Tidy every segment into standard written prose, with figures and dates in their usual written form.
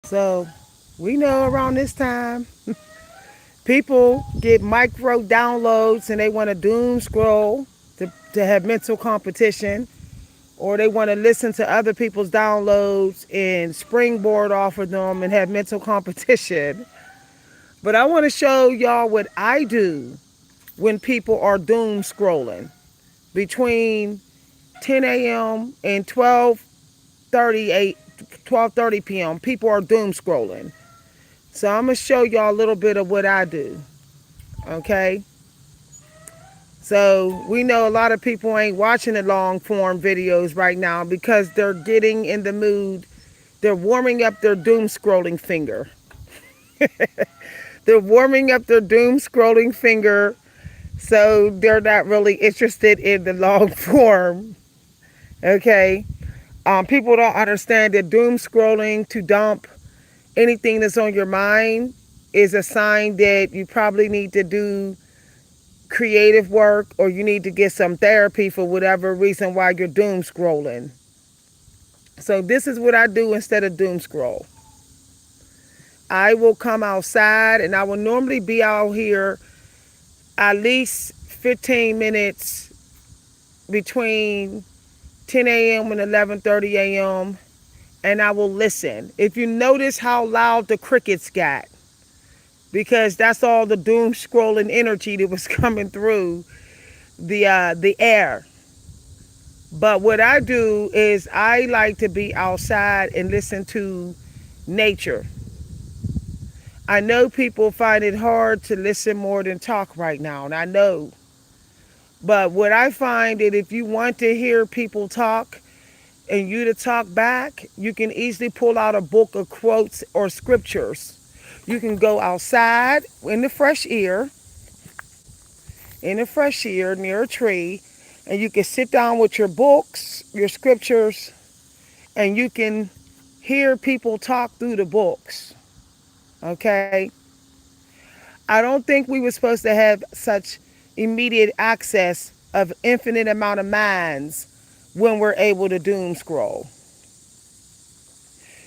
So we know around this time, people get micro downloads and they want to doom scroll to have mental competition, or they want to listen to other people's downloads and springboard off of them and have mental competition. But I want to show y'all what I do when people are doom scrolling between 10 a.m. and 12:30 p.m. People are doom scrolling. So I'm gonna show y'all a little bit of what I do. Okay. So we know a lot of people ain't watching the long form videos right now because they're getting in the mood. They're warming up their doom scrolling finger. They're warming up their doom scrolling finger, so they're not really interested in the long form. Okay. People don't understand that doom scrolling to dump anything that's on your mind is a sign that you probably need to do creative work or you need to get some therapy for whatever reason why you're doom scrolling. So this is what I do instead of doom scroll. I will come outside and I will normally be out here at least 15 minutes between 10 a.m. and 11:30 a.m. and I will listen. If you notice how loud the crickets got, because that's all the doom scrolling energy that was coming through the air. But what I do is I like to be outside and listen to nature. I know people find it hard to listen more than talk right now, and I know. But what I find that if you want to hear people talk and you to talk back, you can easily pull out a book of quotes or scriptures. You can go outside in the fresh air near a tree, and you can sit down with your books, your scriptures, and you can hear people talk through the books. Okay? I don't think we were supposed to have such immediate access of infinite amount of minds when we're able to doom scroll.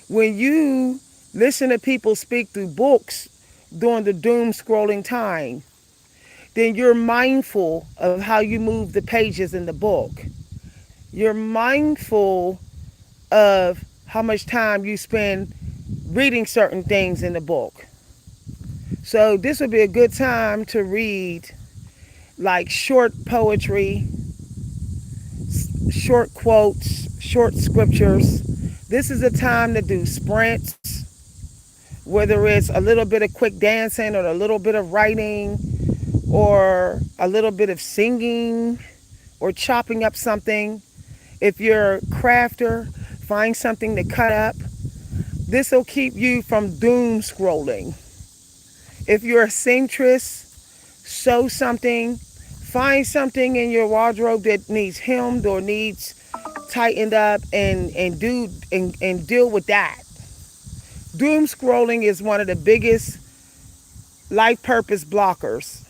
When you listen to people speak through books during the doom scrolling time, then you're mindful of how you move the pages in the book. You're mindful of how much time you spend reading certain things in the book. So this would be a good time to read like short poetry, short quotes, short scriptures. This is a time to do sprints, whether it's a little bit of quick dancing or a little bit of writing or a little bit of singing or chopping up something. If you're a crafter, find something to cut up. This will keep you from doom scrolling. If you're a seamstress, sew something. Find something in your wardrobe that needs hemmed or needs tightened up and deal with that. Doom scrolling is one of the biggest life purpose blockers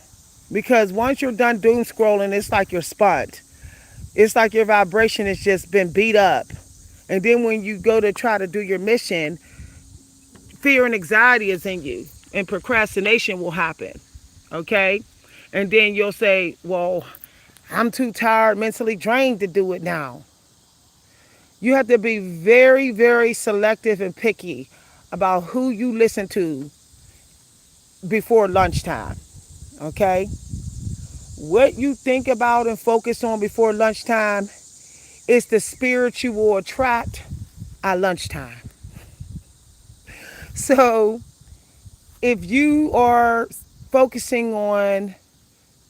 because once you're done doom scrolling, it's like you're spent. It's like your vibration has just been beat up. And then when you go to try to do your mission, fear and anxiety is in you and procrastination will happen. Okay? And then you'll say, well, I'm too tired, mentally drained to do it now. You have to be very, very selective and picky about who you listen to before lunchtime. Okay? What you think about and focus on before lunchtime is the spirit you will attract at lunchtime. So if you are focusing on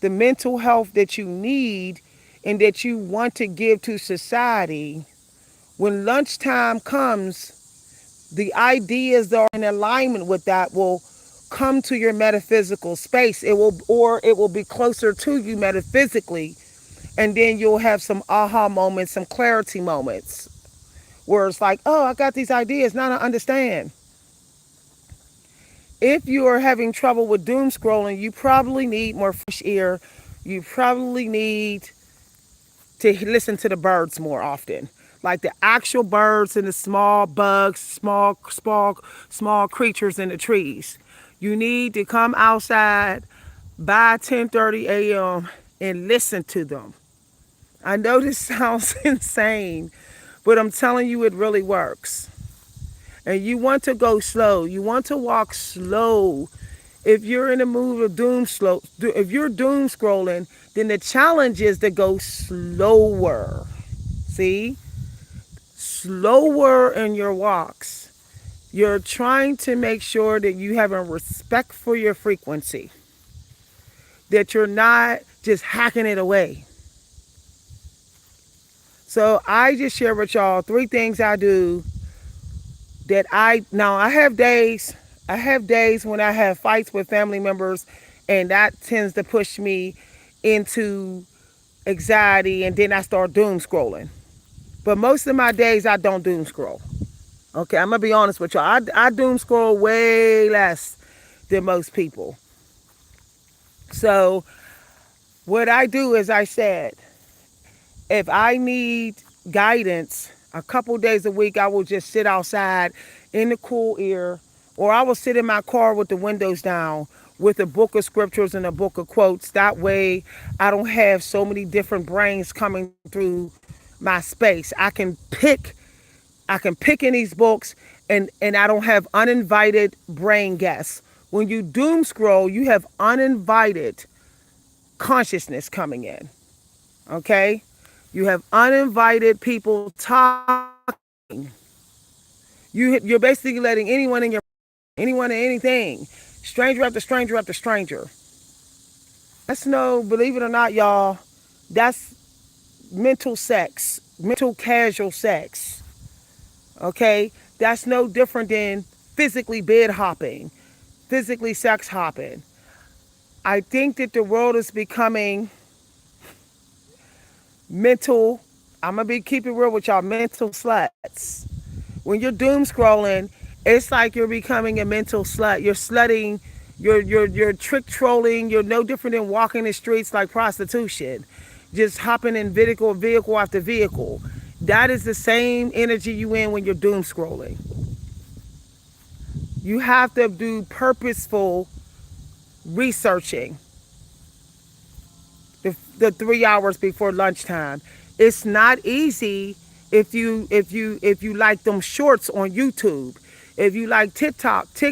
the mental health that you need and that you want to give to society, when lunchtime comes, the ideas that are in alignment with that will come to your metaphysical space. It will be closer to you metaphysically, and then you'll have some aha moments, some clarity moments, where it's like, oh, I got these ideas, now I understand. If you are having trouble with doom scrolling, you probably need more fresh air. You probably need to listen to the birds more often. like the actual birds and the small bugs, small creatures in the trees. You need to come outside by 10:30 a.m. and listen to them. I know this sounds insane, but I'm telling you it really works. And you want to go slow. You want to walk slow. If you're in the mood of if you're doom scrolling, then the challenge is to go slower. See? Slower in your walks. You're trying to make sure that you have a respect for your frequency, that you're not just hacking it away. So I just share with y'all 3 things I do that I have days when I have fights with family members, and that tends to push me into anxiety, and then I start doom scrolling. But most of my days I don't doom scroll. Okay, I'm gonna be honest with y'all. I doom scroll way less than most people. So what I do is, I said, if I need guidance a couple days a week, I will just sit outside in the cool air, or I will sit in my car with the windows down with a book of scriptures and a book of quotes. That way I don't have so many different brains coming through my space. I can pick in these books, and I don't have uninvited brain guests. When you doom scroll, you have uninvited consciousness coming in. Okay? You have uninvited people talking. You're basically letting anyone and anything, stranger after stranger after stranger. That's no, believe it or not, y'all, that's mental sex, mental casual sex. Okay? That's no different than physically bed hopping, physically sex hopping. I think that the world is becoming mental, I'm gonna be keeping real with y'all, mental sluts. When you're doom scrolling, it's like you're becoming a mental slut. You're slutting, you're trick trolling, you're no different than walking the streets like prostitution. Just hopping in vehicle after vehicle. That is the same energy you in when you're doom scrolling. You have to do purposeful researching the 3 hours before lunchtime. It's not easy if you like them shorts on YouTube. If you like TikTok,